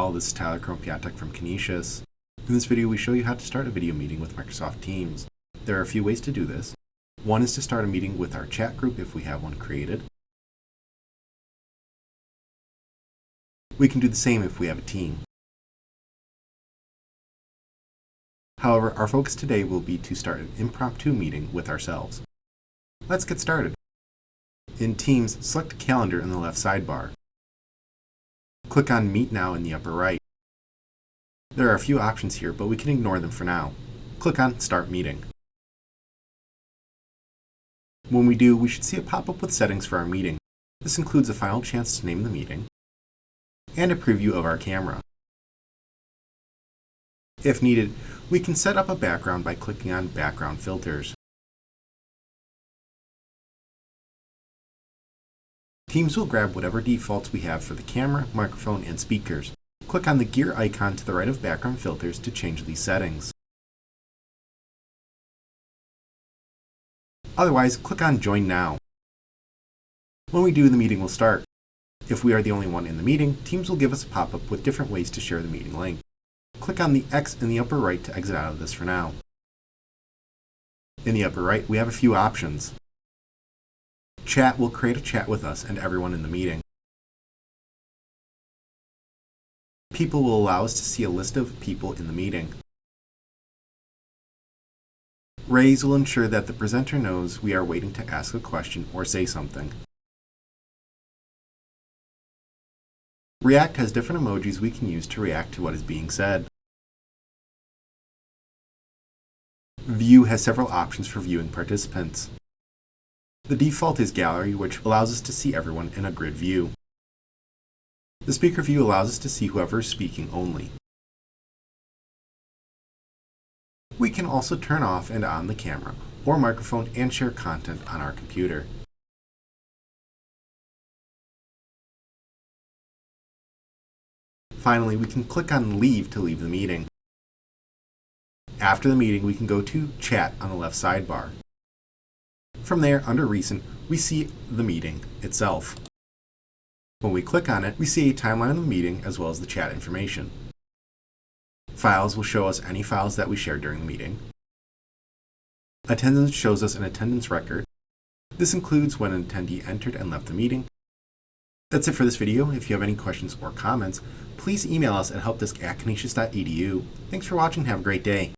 all, this is Tyler Kropiatek from Canisius. In this video, we show you how to start a video meeting with Microsoft Teams. There are a few ways to do this. One is to start a meeting with our chat group if we have one created. We can do the same if we have a team. However, our focus today will be to start an impromptu meeting with ourselves. Let's get started. In Teams, select Calendar in the left sidebar. Click on Meet Now in the upper right. There are a few options here, but we can ignore them for now. Click on Start Meeting. When we do, we should see a pop-up with settings for our meeting. This includes a final chance to name the meeting and a preview of our camera. If needed, we can set up a background by clicking on Background Filters. Teams will grab whatever defaults we have for the camera, microphone, and speakers. Click on the gear icon to the right of Background Filters to change these settings. Otherwise, click on Join Now. When we do, the meeting will start. If we are the only one in the meeting, Teams will give us a pop-up with different ways to share the meeting link. Click on the X in the upper right to exit out of this for now. In the upper right, we have a few options. Chat will create a chat with us and everyone in the meeting. People will allow us to see a list of people in the meeting. Raise will ensure that the presenter knows we are waiting to ask a question or say something. React has different emojis we can use to react to what is being said. View has several options for viewing participants. The default is Gallery, which allows us to see everyone in a grid view. The speaker view allows us to see whoever is speaking only. We can also turn off and on the camera or microphone and share content on our computer. Finally, we can click on Leave to leave the meeting. After the meeting, we can go to Chat on the left sidebar. From there, under Recent, we see the meeting itself. When we click on it, we see a timeline of the meeting as well as the chat information. Files will show us any files that we shared during the meeting. Attendance shows us an attendance record. This includes when an attendee entered and left the meeting. That's it for this video. If you have any questions or comments, please email us at helpdesk@canisius.edu. Thanks for watching. Have a great day.